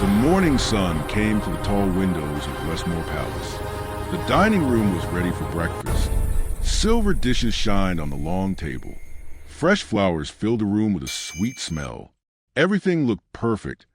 The morning sun came to the tall windows of Westmore Palace. The dining room was ready for breakfast. Silver dishes shined on the long table. Fresh flowers filled the room with a sweet smell. Everything looked perfect,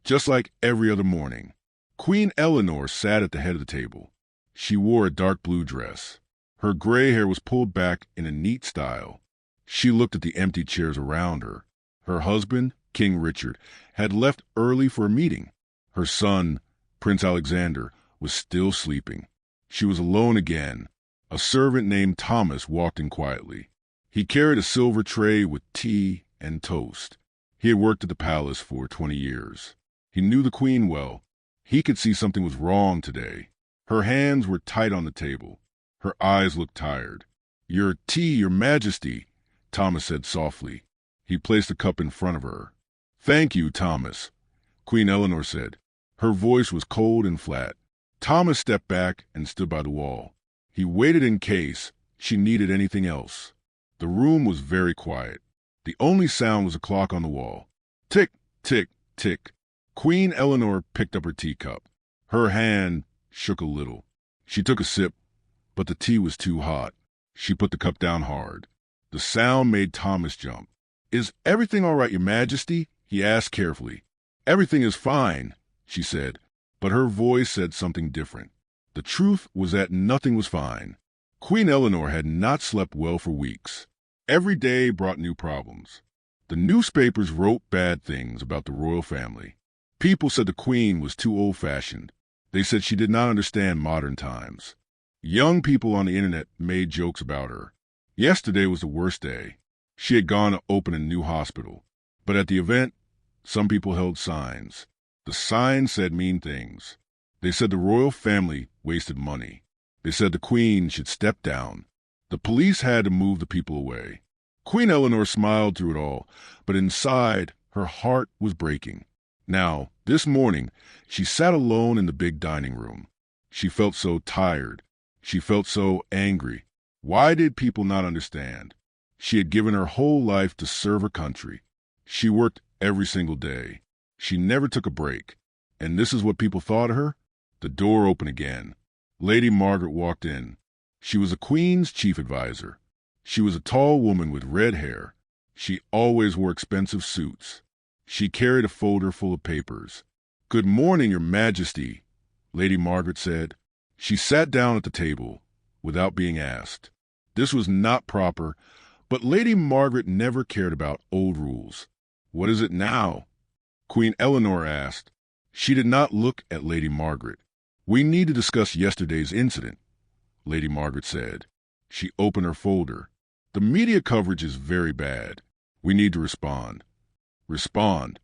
just like every other morning. Queen Eleanor sat at the head of the table. She wore a dark blue dress. Her gray hair was pulled back in a neat style. She looked at the empty chairs around her. Her husband, King Richard, had left early for a meeting. Her son, Prince Alexander, was still sleeping. She was alone again. A servant named Thomas walked in quietly. He carried a silver tray with tea and toast. He had worked at the palace for 20 years. He knew the queen well. He could see something was wrong today. Her hands were tight on the table. Her eyes looked tired. "Your tea, your majesty," Thomas said softly. He placed a cup in front of her. "Thank you, Thomas," Queen Eleanor said. Her voice was cold and flat. Thomas stepped back and stood by the wall. He waited in case she needed anything else. The room was very quiet. The only sound was a clock on the wall. Tick, tick, tick. Queen Eleanor picked up her teacup. Her hand shook a little. She took a sip, but the tea was too hot. She put the cup down hard. The sound made Thomas jump. "Is everything all right, Your Majesty?" he asked carefully. "Everything is fine," she said, but her voice said something different. The truth was that nothing was fine. Queen Eleanor had not slept well for weeks. Every day brought new problems. The newspapers wrote bad things about the royal family. People said the queen was too old-fashioned. They said she did not understand modern times. Young people on the internet made jokes about her. Yesterday was the worst day. She had gone to open a new hospital. But at the event, some people held signs. The signs said mean things. They said the royal family wasted money. They said the queen should step down. The police had to move the people away. Queen Eleanor smiled through it all, but inside, her heart was breaking. Now, this morning, she sat alone in the big dining room. She felt so tired. She felt so angry. Why did people not understand? She had given her whole life to serve her country. She worked every single day. She never took a break. And this is what people thought of her? The door opened again. Lady Margaret walked in. She was the Queen's chief advisor. She was a tall woman with red hair. She always wore expensive suits. She carried a folder full of papers. "Good morning, Your Majesty," Lady Margaret said. She sat down at the table without being asked. This was not proper, but Lady Margaret never cared about old rules. "What is it now?" Queen Eleanor asked. She did not look at Lady Margaret. "We need to discuss yesterday's incident," Lady Margaret said. She opened her folder. "The media coverage is very bad. We need to respond." "Respond?"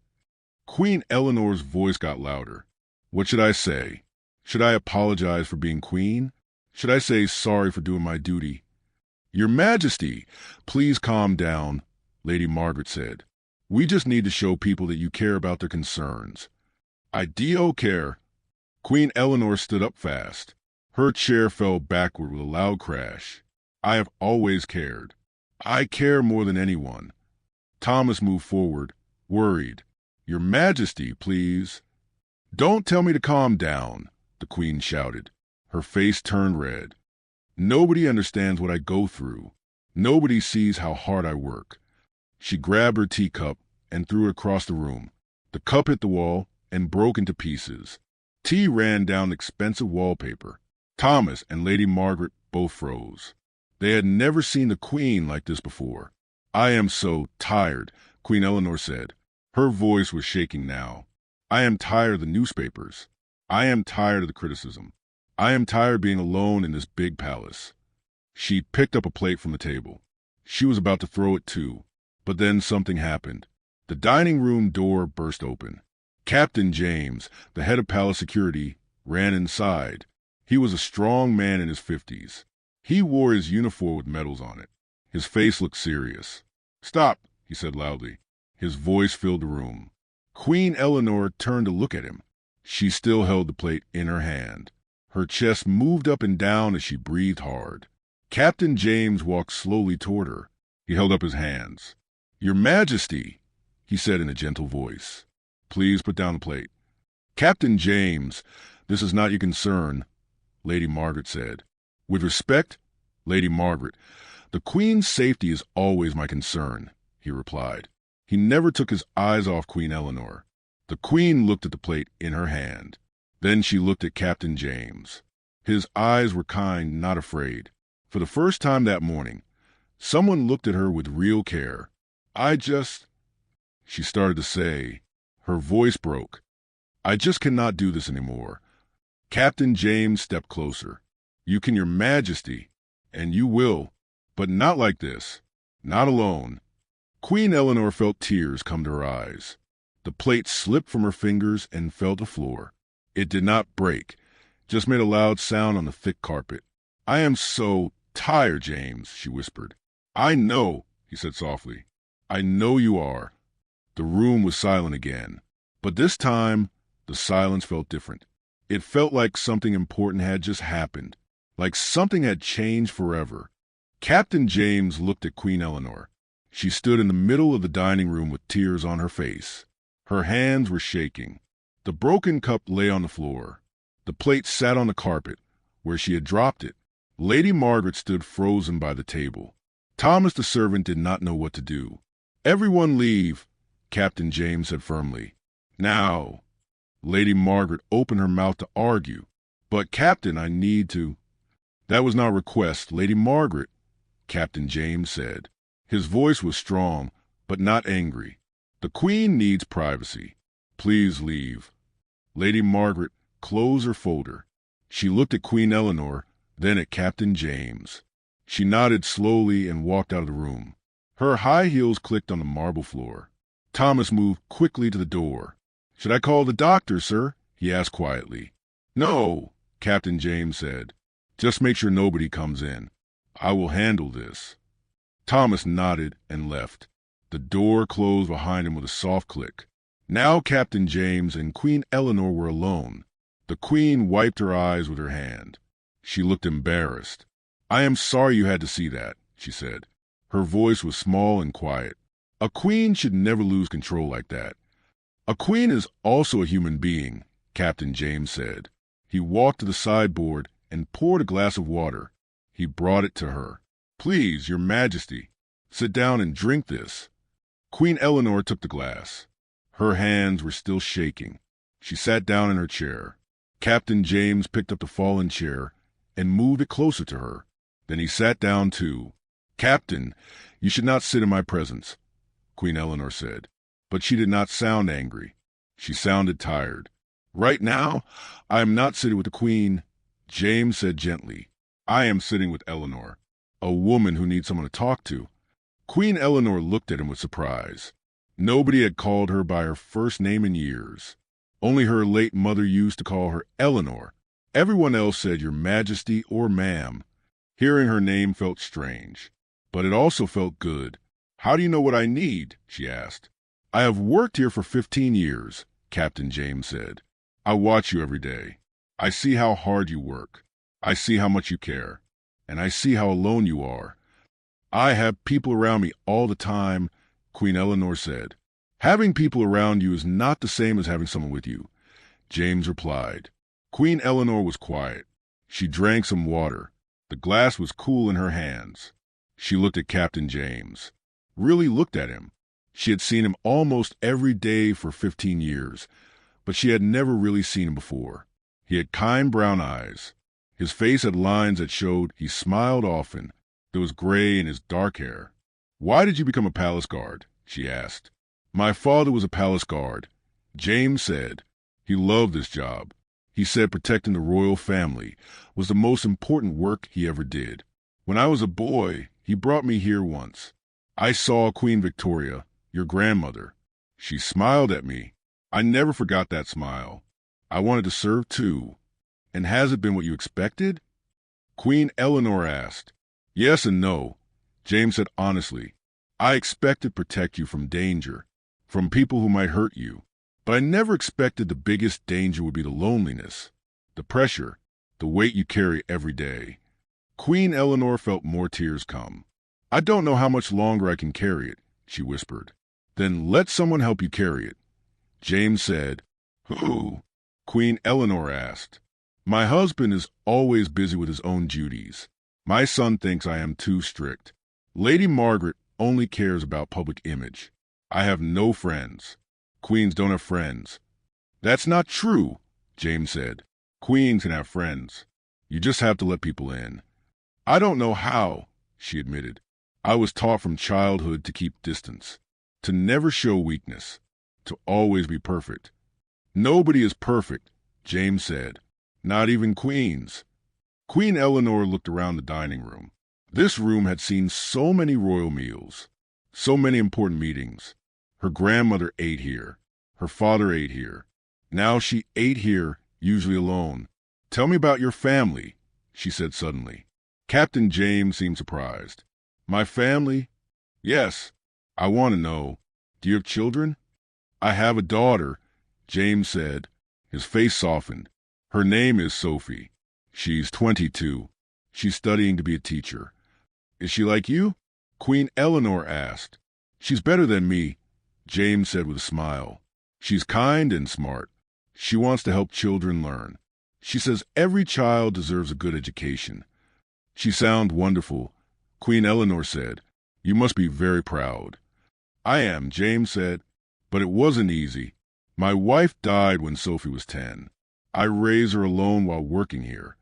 Queen Eleanor's voice got louder. "What should I say? Should I apologize for being queen? Should I say sorry for doing my duty?" "Your Majesty, please calm down," Lady Margaret said. "We just need to show people that you care about their concerns." "I do care." Queen Eleanor stood up fast. Her chair fell backward with a loud crash. "I have always cared. I care more than anyone." Thomas moved forward, worried. "Your Majesty, please." "Don't tell me to calm down," the Queen shouted. Her face turned red. "Nobody understands what I go through. Nobody sees how hard I work." She grabbed her teacup and threw it across the room. The cup hit the wall and broke into pieces. Tea ran down expensive wallpaper. Thomas and Lady Margaret both froze. They had never seen the Queen like this before. "I am so tired," Queen Eleanor said. Her voice was shaking now. "I am tired of the newspapers. I am tired of the criticism. I am tired being alone in this big palace." She picked up a plate from the table. She was about to throw it too, but then something happened. The dining room door burst open. Captain James, the head of palace security, ran inside. He was a strong man in his 50s. He wore his uniform with medals on it. His face looked serious. "Stop," he said loudly. His voice filled the room. Queen Eleanor turned to look at him. She still held the plate in her hand. Her chest moved up and down as she breathed hard. Captain James walked slowly toward her. He held up his hands. "Your Majesty," he said in a gentle voice. "Please put down the plate." Captain James, this is not your concern, Lady Margaret said. With respect, Lady Margaret, the Queen's safety is always my concern, he replied. He never took his eyes off Queen Eleanor. The Queen looked at the plate in her hand. Then she looked at Captain James. His eyes were kind, not afraid. For the first time that morning, someone looked at her with real care. She started to say. Her voice broke. I just cannot do this anymore. Captain James stepped closer. You can, Your Majesty, and you will, but not like this. Not alone. Queen Eleanor felt tears come to her eyes. The plate slipped from her fingers and fell to the floor. It did not break, just made a loud sound on the thick carpet. I am so tired, James, she whispered. I know, he said softly. I know you are. The room was silent again, but this time the silence felt different. It felt like something important had just happened, like something had changed forever. Captain James looked at Queen Eleanor. She stood in the middle of the dining room with tears on her face. Her hands were shaking. The broken cup lay on the floor. The plate sat on the carpet, where she had dropped it. Lady Margaret stood frozen by the table. Thomas the servant did not know what to do. Everyone leave, Captain James said firmly. Now. Lady Margaret opened her mouth to argue. But, Captain, I need to. That was not a request, Lady Margaret, Captain James said. His voice was strong, but not angry. The Queen needs privacy. Please leave. Lady Margaret closed her folder. She looked at Queen Eleanor, then at Captain James. She nodded slowly and walked out of the room. Her high heels clicked on the marble floor. Thomas moved quickly to the door. Should I call the doctor, sir? He asked quietly. No, Captain James said. Just make sure nobody comes in. I will handle this. Thomas nodded and left. The door closed behind him with a soft click. Now Captain James and Queen Eleanor were alone. The Queen wiped her eyes with her hand. She looked embarrassed. I am sorry you had to see that, she said. Her voice was small and quiet. A queen should never lose control like that. A queen is also a human being, Captain James said. He walked to the sideboard and poured a glass of water. He brought it to her. Please, Your Majesty, sit down and drink this. Queen Eleanor took the glass. Her hands were still shaking. She sat down in her chair. Captain James picked up the fallen chair and moved it closer to her. Then he sat down too. Captain, you should not sit in my presence, Queen Eleanor said. But she did not sound angry. She sounded tired. Right now, I am not sitting with the Queen, James said gently. I am sitting with Eleanor, a woman who needs someone to talk to. Queen Eleanor looked at him with surprise. Nobody had called her by her first name in years. Only her late mother used to call her Eleanor. Everyone else said Your Majesty or Ma'am. Hearing her name felt strange, but it also felt good. How do you know what I need? She asked. I have worked here for 15 years, Captain James said. I watch you every day. I see how hard you work. I see how much you care. And I see how alone you are. I have people around me all the time, Queen Eleanor said. Having people around you is not the same as having someone with you, James replied. Queen Eleanor was quiet. She drank some water. The glass was cool in her hands. She looked at Captain James. Really looked at him. She had seen him almost every day for 15 years, but she had never really seen him before. He had kind brown eyes. His face had lines that showed he smiled often. There was gray in his dark hair. Why did you become a palace guard? She asked. My father was a palace guard, James said. He loved this job. He said protecting the royal family was the most important work he ever did. When I was a boy, he brought me here once. I saw Queen Victoria, your grandmother. She smiled at me. I never forgot that smile. I wanted to serve too. And has it been what you expected? Queen Eleanor asked. Yes and no, James said honestly. I expected to protect you from danger, from people who might hurt you. But I never expected the biggest danger would be the loneliness, the pressure, the weight you carry every day. Queen Eleanor felt more tears come. I don't know how much longer I can carry it, she whispered. Then let someone help you carry it. James said, Who? Queen Eleanor asked. My husband is always busy with his own duties. My son thinks I am too strict. Lady Margaret only cares about public image. I have no friends. Queens don't have friends. That's not true, James said. Queens can have friends. You just have to let people in. I don't know how, she admitted. I was taught from childhood to keep distance, to never show weakness, to always be perfect. Nobody is perfect, James said. Not even queens. Queen Eleanor looked around the dining room. This room had seen so many royal meals, so many important meetings. Her grandmother ate here. Her father ate here. Now she ate here, usually alone. Tell me about your family, she said suddenly. Captain James seemed surprised. My family? Yes. I want to know. Do you have children? I have a daughter, James said. His face softened. Her name is Sophie. She's 22. She's studying to be a teacher. Is she like you? Queen Eleanor asked. She's better than me, James said with a smile. She's kind and smart. She wants to help children learn. She says every child deserves a good education. She sounds wonderful, Queen Eleanor said. You must be very proud. I am, James said, but it wasn't easy. My wife died when Sophie was 10. I raised her alone while working here.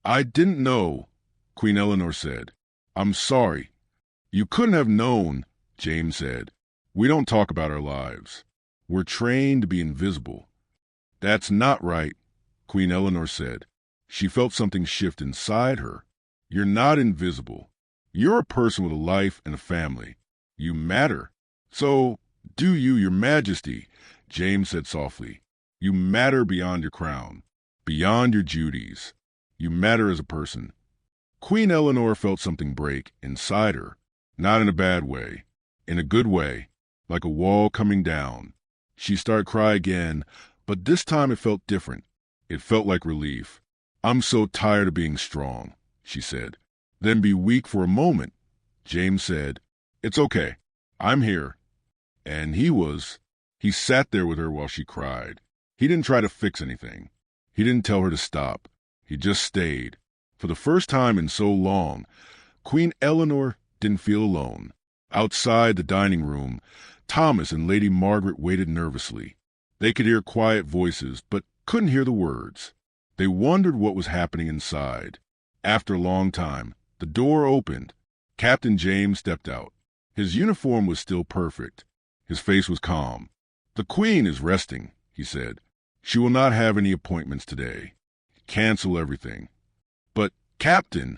I didn't know, Queen Eleanor said. I'm sorry. You couldn't have known, James said. We don't talk about our lives. We're trained to be invisible. That's not right, Queen Eleanor said. She felt something shift inside her. You're not invisible. You're a person with a life and a family. You matter. So, do you, Your Majesty, James said softly. You matter beyond your crown, beyond your duties. You matter as a person. Queen Eleanor felt something break inside her, not in a bad way, in a good way, like a wall coming down. She started to cry again, but this time it felt different. It felt like relief. I'm so tired of being strong, she said. Then be weak for a moment, James said. It's okay. I'm here. And he sat there with her while she cried. He didn't try to fix anything. He didn't tell her to stop. He just stayed. For the first time in so long, Queen Eleanor didn't feel alone. Outside the dining room, Thomas and Lady Margaret waited nervously. They could hear quiet voices, but couldn't hear the words. They wondered what was happening inside. After a long time, the door opened. Captain James stepped out. His uniform was still perfect. His face was calm. The Queen is resting, he said. She will not have any appointments today. Cancel everything. But, Captain,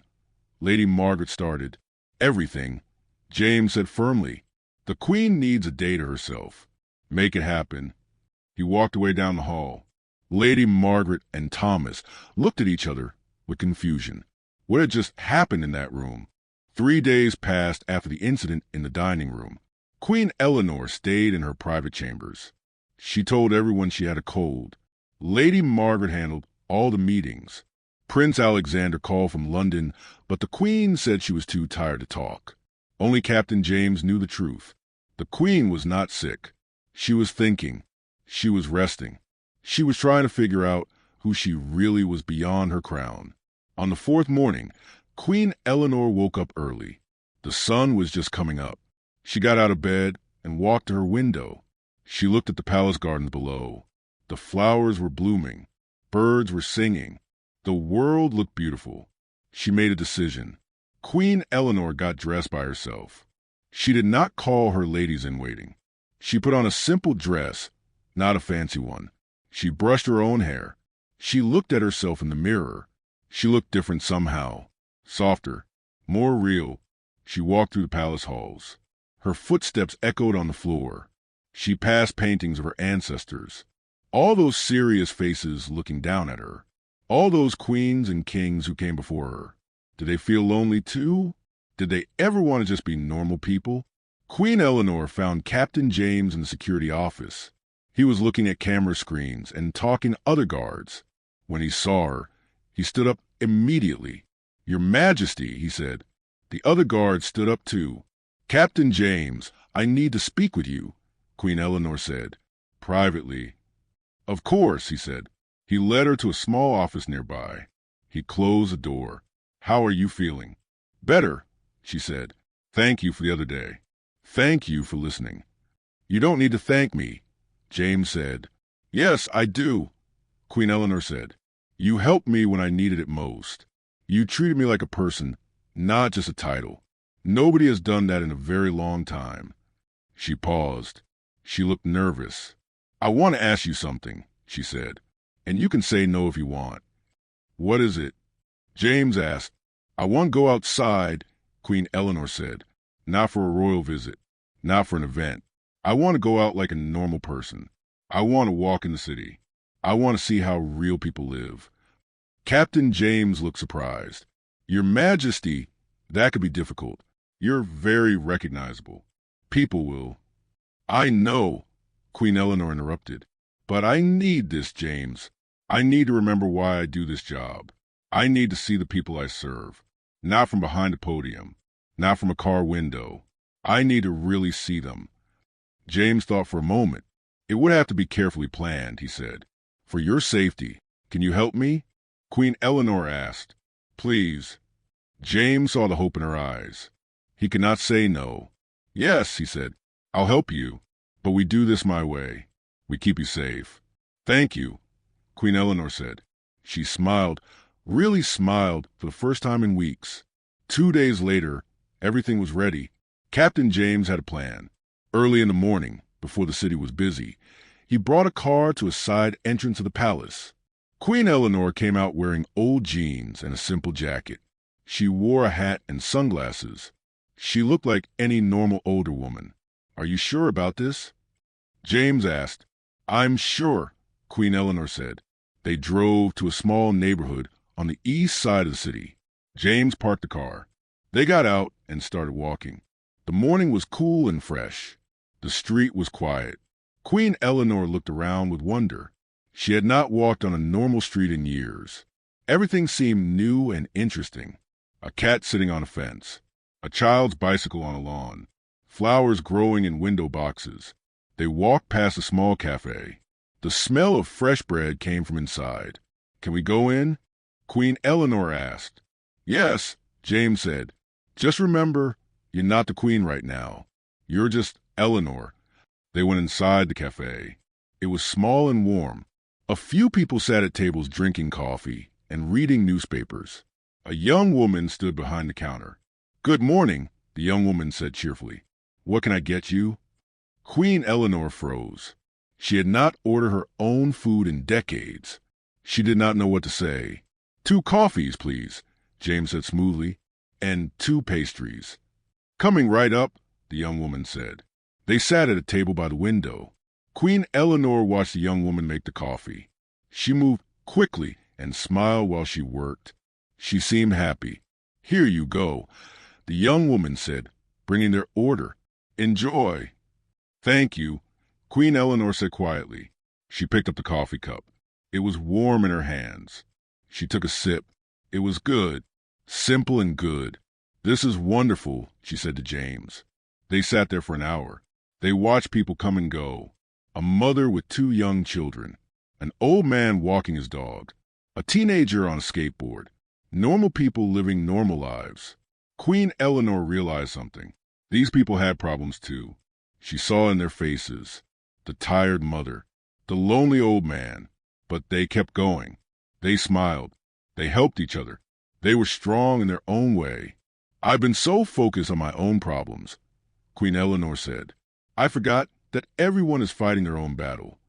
Lady Margaret started. Everything, James said firmly. The Queen needs a day to herself. Make it happen. He walked away down the hall. Lady Margaret and Thomas looked at each other with confusion. What had just happened in that room? 3 days passed after the incident in the dining room. Queen Eleanor stayed in her private chambers. She told everyone she had a cold. Lady Margaret handled all the meetings. Prince Alexander called from London, but the Queen said she was too tired to talk. Only Captain James knew the truth. The Queen was not sick. She was thinking. She was resting. She was trying to figure out who she really was beyond her crown. On the 4th morning, Queen Eleanor woke up early. The sun was just coming up. She got out of bed and walked to her window. She looked at the palace gardens below. The flowers were blooming. Birds were singing. The world looked beautiful. She made a decision. Queen Eleanor got dressed by herself. She did not call her ladies-in-waiting. She put on a simple dress, not a fancy one. She brushed her own hair. She looked at herself in the mirror. She looked different somehow. Softer, more real. She walked through the palace halls. Her footsteps echoed on the floor. She passed paintings of her ancestors. All those serious faces looking down at her. All those queens and kings who came before her. Did they feel lonely too? Did they ever want to just be normal people? Queen Eleanor found Captain James in the security office. He was looking at camera screens and talking to other guards. When he saw her, he stood up immediately. Your Majesty, he said. The other guards stood up too. Captain James, I need to speak with you, Queen Eleanor said. Privately. Of course, he said. He led her to a small office nearby. He closed the door. "How are you feeling?" "Better," she said. "Thank you for the other day. Thank you for listening." "You don't need to thank me," James said. "Yes, I do," Queen Eleanor said. "You helped me when I needed it most. You treated me like a person, not just a title. Nobody has done that in a very long time." She paused. She looked nervous. "I want to ask you something," she said, "and you can say no if you want." "What is it?" James asked. "I want to go outside," Queen Eleanor said. "Not for a royal visit, not for an event. I want to go out like a normal person. I want to walk in the city. I want to see how real people live." Captain James looked surprised. "Your Majesty, that could be difficult. You're very recognizable. People will—" "I know," Queen Eleanor interrupted. "But I need this, James. I need to remember why I do this job. I need to see the people I serve. Not from behind a podium. Not from a car window. I need to really see them." James thought for a moment. "It would have to be carefully planned," he said. "For your safety. Can you help me?" Queen Eleanor asked. "Please." James saw the hope in her eyes. He could not say no. "Yes," he said. "I'll help you. But we do this my way. We keep you safe." "Thank you," Queen Eleanor said. She smiled, really smiled for the first time in weeks. 2 days later, everything was ready. Captain James had a plan. Early in the morning, before the city was busy, he brought a car to a side entrance of the palace. Queen Eleanor came out wearing old jeans and a simple jacket. She wore a hat and sunglasses. She looked like any normal older woman. "Are you sure about this?" James asked. "I'm sure," Queen Eleanor said. They drove to a small neighborhood on the east side of the city. James parked the car. They got out and started walking. The morning was cool and fresh. The street was quiet. Queen Eleanor looked around with wonder. She had not walked on a normal street in years. Everything seemed new and interesting. A cat sitting on a fence. A child's bicycle on a lawn. Flowers growing in window boxes. They walked past a small cafe. The smell of fresh bread came from inside. "Can we go in?" Queen Eleanor asked. "Yes," James said. "Just remember, you're not the queen right now. You're just Eleanor." They went inside the cafe. It was small and warm. A few people sat at tables drinking coffee and reading newspapers. A young woman stood behind the counter. "Good morning," the young woman said cheerfully. "What can I get you?" Queen Eleanor froze. She had not ordered her own food in decades. She did not know what to say. "2 coffees, please," James said smoothly, "and 2 pastries." "Coming right up," the young woman said. They sat at a table by the window. Queen Eleanor watched the young woman make the coffee. She moved quickly and smiled while she worked. She seemed happy. "Here you go," the young woman said, bringing their order. "Enjoy." "Thank you," Queen Eleanor said quietly. She picked up the coffee cup. It was warm in her hands. She took a sip. It was good. Simple and good. "This is wonderful," she said to James. They sat there for an hour. They watched people come and go. A mother with 2 young children. An old man walking his dog. A teenager on a skateboard. Normal people living normal lives. Queen Eleanor realized something. These people had problems too. She saw in their faces. The tired mother. The lonely old man. But they kept going. They smiled. They helped each other. They were strong in their own way. "I've been so focused on my own problems," Queen Eleanor said. "I forgot that everyone is fighting their own battle."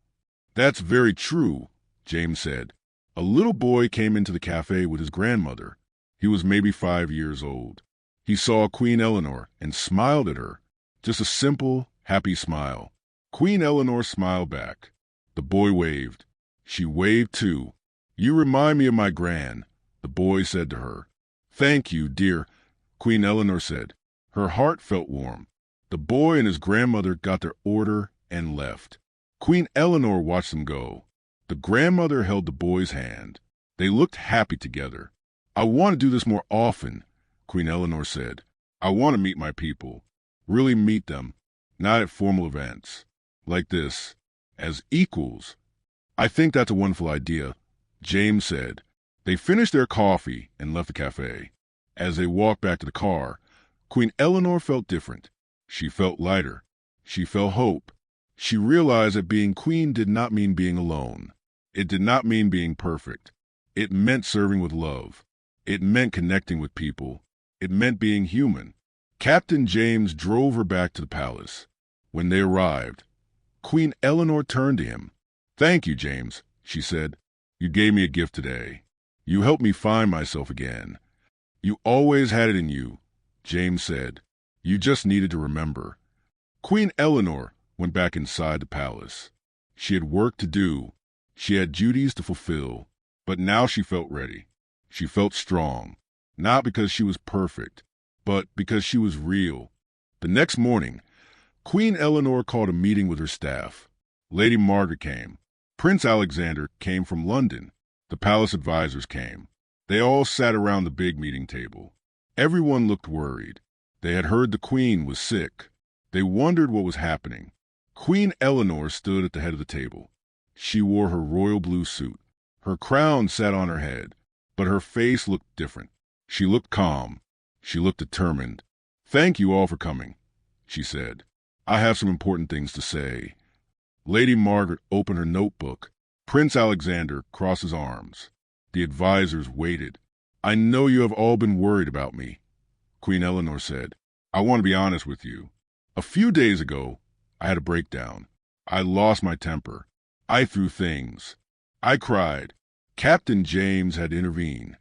"That's very true," James said. A little boy came into the cafe with his grandmother. He was maybe 5 years old. He saw Queen Eleanor and smiled at her. Just a simple, happy smile. Queen Eleanor smiled back. The boy waved. She waved too. "You remind me of my gran," the boy said to her. "Thank you, dear," Queen Eleanor said. Her heart felt warm. The boy and his grandmother got their order and left. Queen Eleanor watched them go. The grandmother held the boy's hand. They looked happy together. "I want to do this more often," Queen Eleanor said. "I want to meet my people. Really meet them. Not at formal events. Like this. As equals." "I think that's a wonderful idea," James said. They finished their coffee and left the cafe. As they walked back to the car, Queen Eleanor felt different. She felt lighter. She felt hope. She realized that being queen did not mean being alone. It did not mean being perfect. It meant serving with love. It meant connecting with people. It meant being human. Captain James drove her back to the palace. When they arrived, Queen Eleanor turned to him. "Thank you, James," she said. "You gave me a gift today. You helped me find myself again." "You always had it in you," James said. "You just needed to remember." Queen Eleanor went back inside the palace. She had work to do. She had duties to fulfill. But now she felt ready. She felt strong, not because she was perfect, but because she was real. The next morning, Queen Eleanor called a meeting with her staff. Lady Margaret came. Prince Alexander came from London. The palace advisors came. They all sat around the big meeting table. Everyone looked worried. They had heard the Queen was sick. They wondered what was happening. Queen Eleanor stood at the head of the table. She wore her royal blue suit. Her crown sat on her head, but her face looked different. She looked calm. She looked determined. "Thank you all for coming," she said. "I have some important things to say." Lady Margaret opened her notebook. Prince Alexander crossed his arms. The advisors waited. "I know you have all been worried about me," Queen Eleanor said. "I want to be honest with you. A few days ago, I had a breakdown. I lost my temper. I threw things. I cried. Captain James had to intervene."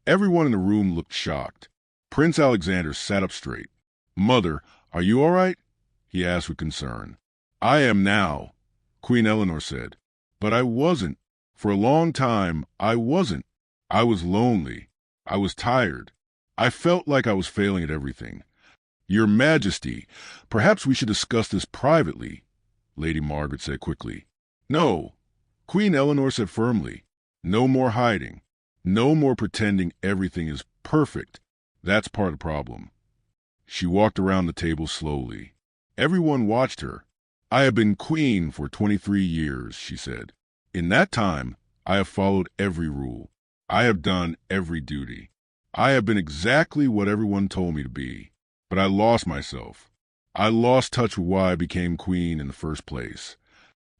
Everyone in the room looked shocked. Prince Alexander sat up straight. "Mother, are you all right?" he asked with concern. "I am now," Queen Eleanor said. "But I wasn't. For a long time, I wasn't. I was lonely. I was tired. I felt like I was failing at everything." "Your Majesty, perhaps we should discuss this privately," Lady Margaret said quickly. "No," Queen Eleanor said firmly. "No more hiding. No more pretending everything is perfect. That's part of the problem." She walked around the table slowly. Everyone watched her. "I have been queen for 23 years, she said. "In that time, I have followed every rule. I have done every duty. I have been exactly what everyone told me to be. But I lost myself. I lost touch with why I became queen in the first place."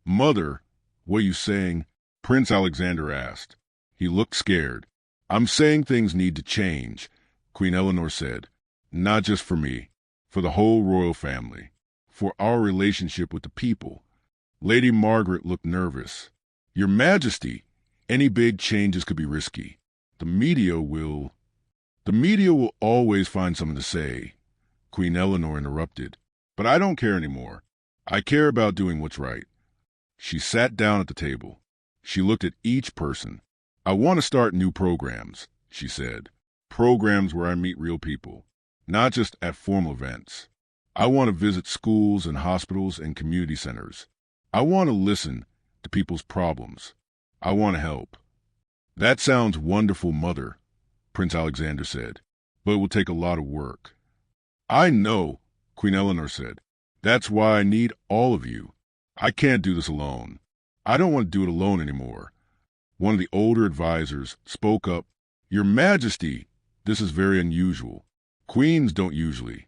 "Mother, what are you saying?" Prince Alexander asked. He looked scared. "I'm saying things need to change," Queen Eleanor said. "Not just for me, for the whole royal family, for our relationship with the people." Lady Margaret looked nervous. "Your Majesty, any big changes could be risky. The media will always find something to say," Queen Eleanor interrupted. "But I don't care anymore. I care about doing what's right." She sat down at the table. She looked at each person. "I want to start new programs," she said. "Programs where I meet real people, not just at formal events. I want to visit schools and hospitals and community centers. I want to listen to people's problems. I want to help." "That sounds wonderful, Mother," Prince Alexander said, "but it will take a lot of work." "I know," Queen Eleanor said. "That's why I need all of you. I can't do this alone. I don't want to do it alone anymore." One of the older advisors spoke up. "Your Majesty, this is very unusual. Queens don't usually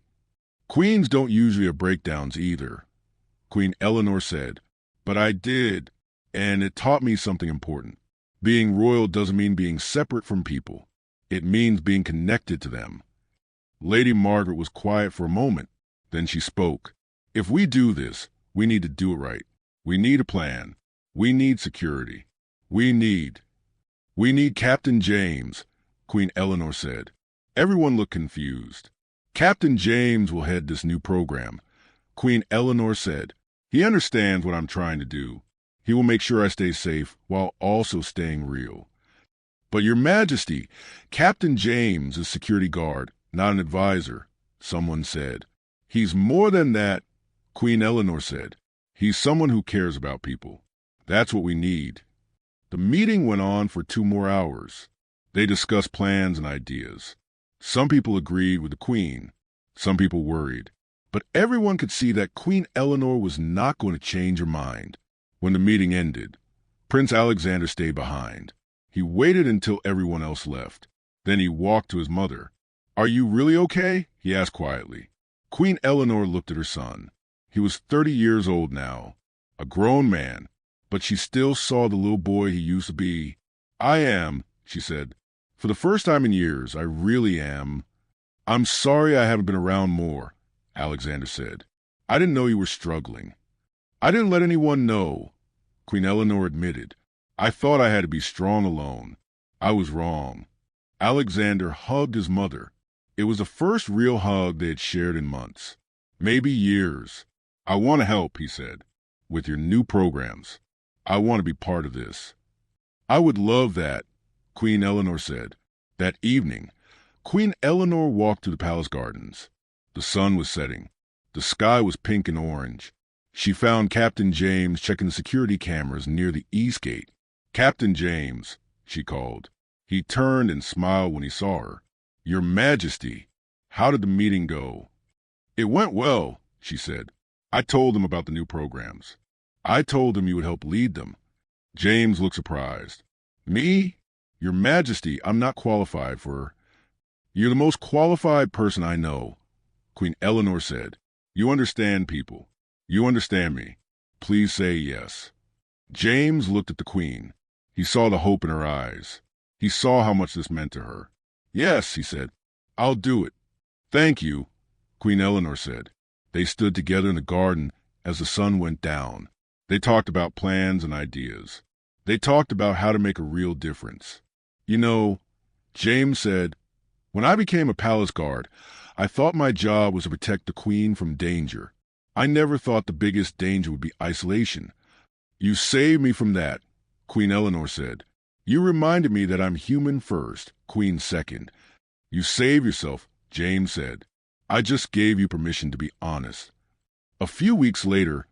have breakdowns either," Queen Eleanor said. "But I did, and it taught me something important. Being royal doesn't mean being separate from people. It means being connected to them." Lady Margaret was quiet for a moment. Then she spoke. "If we do this, we need to do it right. We need a plan. We need security. We need Captain James," Queen Eleanor said. Everyone looked confused. "Captain James will head this new program," Queen Eleanor said. "He understands what I'm trying to do. He will make sure I stay safe while also staying real." "But Your Majesty, Captain James is security guard, not an advisor," someone said. "He's more than that," Queen Eleanor said. "He's someone who cares about people. That's what we need." The meeting went on for 2 more hours. They discussed plans and ideas. Some people agreed with the Queen. Some people worried. But everyone could see that Queen Eleanor was not going to change her mind. When the meeting ended, Prince Alexander stayed behind. He waited until everyone else left. Then he walked to his mother. "Are you really okay?" he asked quietly. Queen Eleanor looked at her son. He was 30 years old now, a grown man, but she still saw the little boy he used to be. "I am," she said. "For the first time in years, I really am." "I'm sorry I haven't been around more," Alexander said. "I didn't know you were struggling." "I didn't let anyone know," Queen Eleanor admitted. "I thought I had to be strong alone. I was wrong." Alexander hugged his mother. It was the first real hug they had shared in months, maybe years. "I want to help," he said, "with your new programs. I want to be part of this." "I would love that," Queen Eleanor said. That evening, Queen Eleanor walked to the palace gardens. The sun was setting. The sky was pink and orange. She found Captain James checking the security cameras near the east gate. "Captain James," she called. He turned and smiled when he saw her. "Your Majesty, how did the meeting go?" "It went well," she said. "I told them about the new programs. I told them you would help lead them." James looked surprised. "Me? Your Majesty, I'm not qualified for—" "You're the most qualified person I know," Queen Eleanor said. "You understand people. You understand me. Please say yes." James looked at the Queen. He saw the hope in her eyes. He saw how much this meant to her. "Yes," he said. "I'll do it." "Thank you," Queen Eleanor said. They stood together in the garden as the sun went down. They talked about plans and ideas. They talked about how to make a real difference. "You know," James said, "when I became a palace guard, I thought my job was to protect the Queen from danger. I never thought the biggest danger would be isolation." "You saved me from that," Queen Eleanor said. "You reminded me that I'm human first, Queen second." "You saved yourself," James said. "I just gave you permission to be honest." A few weeks later,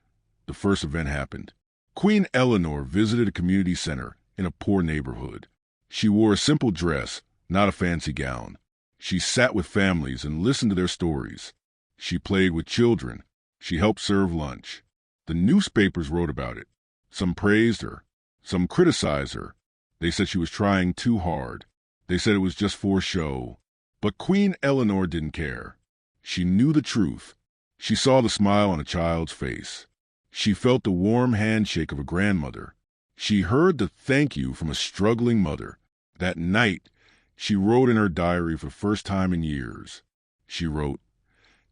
the first event happened. Queen Eleanor visited a community center in a poor neighborhood. She wore a simple dress, not a fancy gown. She sat with families and listened to their stories. She played with children. She helped serve lunch. The newspapers wrote about it. Some praised her. Some criticized her. They said she was trying too hard. They said it was just for show. But Queen Eleanor didn't care. She knew the truth. She saw the smile on a child's face. She felt the warm handshake of a grandmother. She heard the thank you from a struggling mother. That night, she wrote in her diary for the first time in years. She wrote,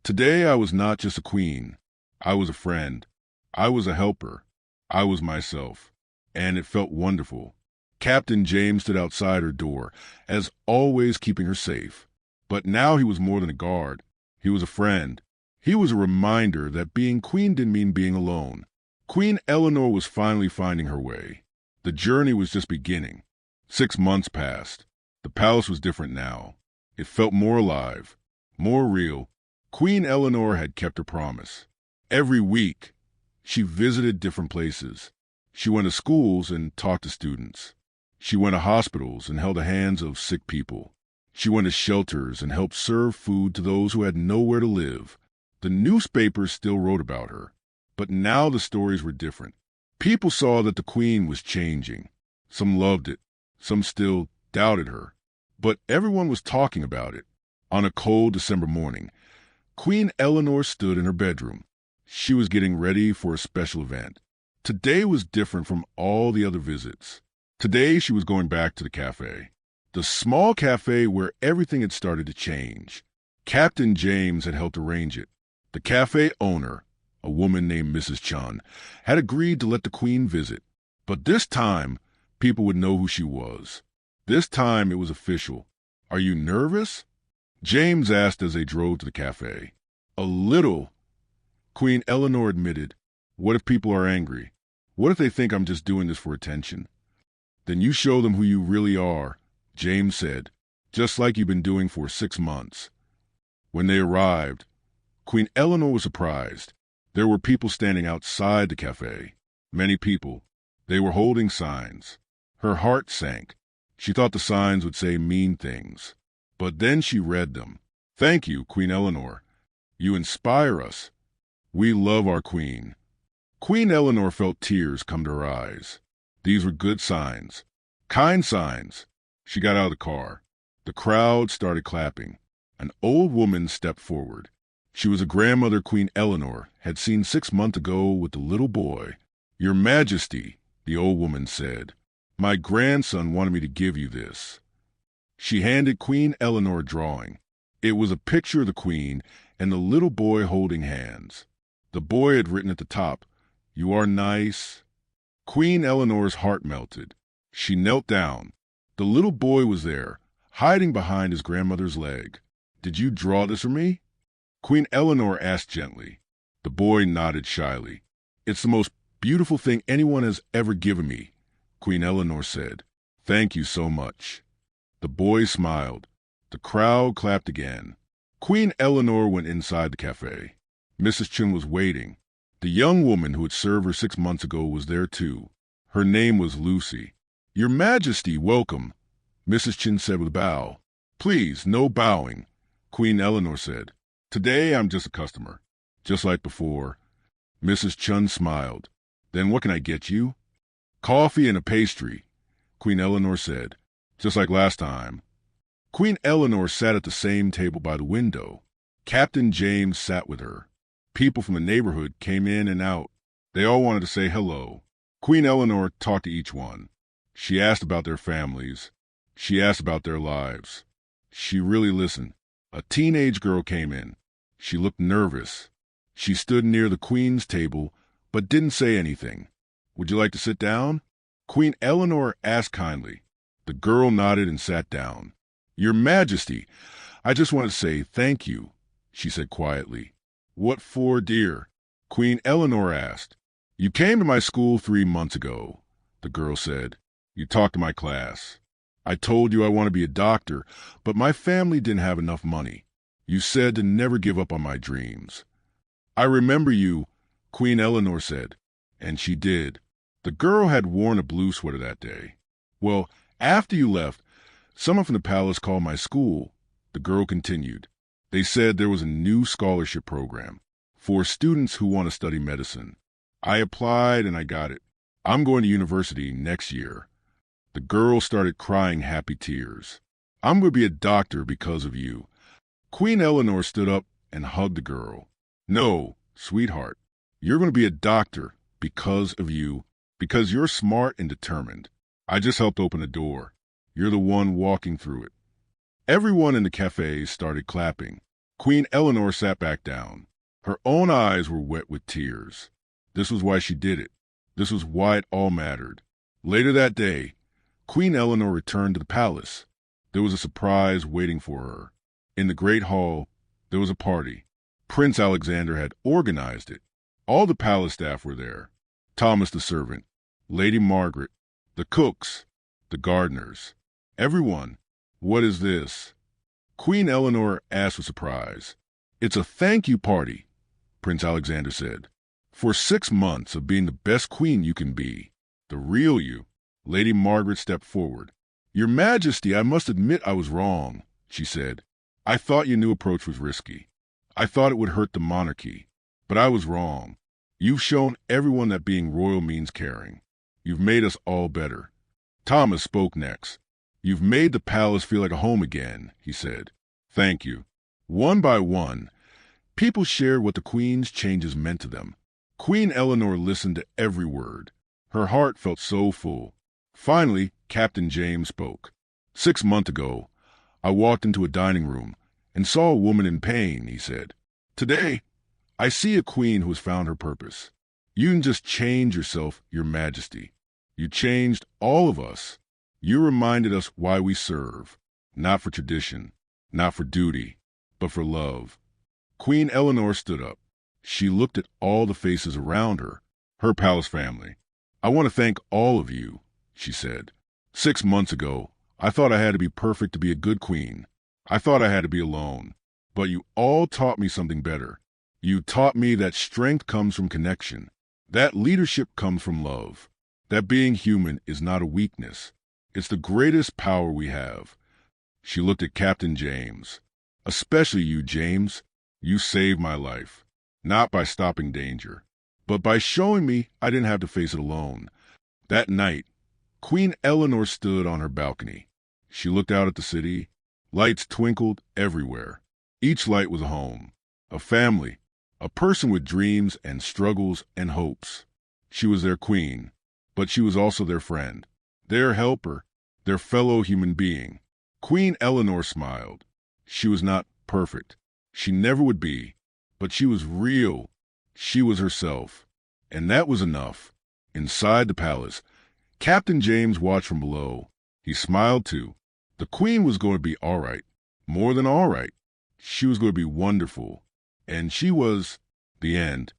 "Today I was not just a queen. I was a friend. I was a helper. I was myself. And it felt wonderful." Captain James stood outside her door, as always keeping her safe. But now he was more than a guard. He was a friend. He was a reminder that being queen didn't mean being alone. Queen Eleanor was finally finding her way. The journey was just beginning. 6 months passed. The palace was different now. It felt more alive, more real. Queen Eleanor had kept her promise. Every week, she visited different places. She went to schools and talked to students. She went to hospitals and held the hands of sick people. She went to shelters and helped serve food to those who had nowhere to live. The newspapers still wrote about her, but now the stories were different. People saw that the Queen was changing. Some loved it, some still doubted her, but everyone was talking about it. On a cold December morning, Queen Eleanor stood in her bedroom. She was getting ready for a special event. Today was different from all the other visits. Today she was going back to the cafe. The small cafe where everything had started to change. Captain James had helped arrange it. The cafe owner, a woman named Mrs. Chun, had agreed to let the Queen visit. But this time, people would know who she was. This time it was official. "Are you nervous?" James asked as they drove to the cafe. "A little," Queen Eleanor admitted. "What if people are angry? What if they think I'm just doing this for attention?" "Then you show them who you really are," James said, "just like you've been doing for 6 months." When they arrived, Queen Eleanor was surprised. There were people standing outside the cafe. Many people. They were holding signs. Her heart sank. She thought the signs would say mean things. But then she read them. "Thank you, Queen Eleanor. You inspire us. We love our Queen." Queen Eleanor felt tears come to her eyes. These were good signs. Kind signs. She got out of the car. The crowd started clapping. An old woman stepped forward. She was a grandmother Queen Eleanor had seen 6 months ago with the little boy. Your Majesty, the old woman said, my grandson wanted me to give you this. She handed Queen Eleanor a drawing. It was a picture of the Queen and the little boy holding hands. The boy had written at the top, "You are nice." Queen Eleanor's heart melted. She knelt down. The little boy was there, hiding behind his grandmother's leg. "Did you draw this for me?" Queen Eleanor asked gently. The boy nodded shyly. "It's the most beautiful thing anyone has ever given me," Queen Eleanor said. "Thank you so much." The boy smiled. The crowd clapped again. Queen Eleanor went inside the cafe. Mrs. Chen was waiting. The young woman who had served her 6 months ago was there too. Her name was Lucy. "Your Majesty, welcome," Mrs. Chen said with a bow. "Please, no bowing," Queen Eleanor said. "Today I'm just a customer." Just like before. Mrs. Chen smiled. "Then what can I get you?" "Coffee and a pastry," Queen Eleanor said. Just like last time. Queen Eleanor sat at the same table by the window. Captain James sat with her. People from the neighborhood came in and out. They all wanted to say hello. Queen Eleanor talked to each one. She asked about their families. She asked about their lives. She really listened. A teenage girl came in. She looked nervous. She stood near the Queen's table, but didn't say anything. "Would you like to sit down?" Queen Eleanor asked kindly. The girl nodded and sat down. "Your Majesty, I just want to say thank you," she said quietly. "What for, dear?" Queen Eleanor asked. "You came to my school 3 months ago," the girl said. "You talked to my class. I told you I want to be a doctor, but my family didn't have enough money. You said to never give up on my dreams." "I remember you," Queen Eleanor said. And she did. The girl had worn a blue sweater that day. "Well, after you left, someone from the palace called my school," the girl continued. "They said there was a new scholarship program for students who want to study medicine. I applied and I got it. I'm going to university next year." The girl started crying happy tears. "I'm going to be a doctor because of you." Queen Eleanor stood up and hugged the girl. "No, sweetheart, you're going to be a doctor because of you, because you're smart and determined. I just helped open the door. You're the one walking through it." Everyone in the cafe started clapping. Queen Eleanor sat back down. Her own eyes were wet with tears. This was why she did it. This was why it all mattered. Later that day, Queen Eleanor returned to the palace. There was a surprise waiting for her. In the great hall, there was a party. Prince Alexander had organized it. All the palace staff were there. Thomas the servant, Lady Margaret, the cooks, the gardeners. Everyone. "What is this?" Queen Eleanor asked with surprise. "It's a thank you party," Prince Alexander said. "For 6 months of being the best queen you can be. The real you." Lady Margaret stepped forward. "Your Majesty, I must admit I was wrong," she said. "I thought your new approach was risky. I thought it would hurt the monarchy. But I was wrong. You've shown everyone that being royal means caring. You've made us all better." Thomas spoke next. "You've made the palace feel like a home again," he said. "Thank you." One by one, people shared what the Queen's changes meant to them. Queen Eleanor listened to every word. Her heart felt so full. Finally, Captain James spoke. "6 months ago, I walked into a dining room and saw a woman in pain," he said. "Today, I see a queen who has found her purpose. You didn't just change yourself, Your Majesty. You changed all of us. You reminded us why we serve, not for tradition, not for duty, but for love." Queen Eleanor stood up. She looked at all the faces around her, her palace family. "I want to thank all of you," she said. 6 months ago, I thought I had to be perfect to be a good queen. I thought I had to be alone. But you all taught me something better. You taught me that strength comes from connection, that leadership comes from love, that being human is not a weakness. It's the greatest power we have. She looked at Captain James. "Especially you, James. You saved my life, not by stopping danger, but by showing me I didn't have to face it alone." That night, Queen Eleanor stood on her balcony. She looked out at the city. Lights twinkled everywhere. Each light was a home, a family, a person with dreams and struggles and hopes. She was their queen, but she was also their friend, their helper, their fellow human being. Queen Eleanor smiled. She was not perfect. She never would be, but she was real. She was herself. And that was enough. Inside the palace, Captain James watched from below. He smiled too. The queen was going to be all right. More than all right. She was going to be wonderful. And she was the end.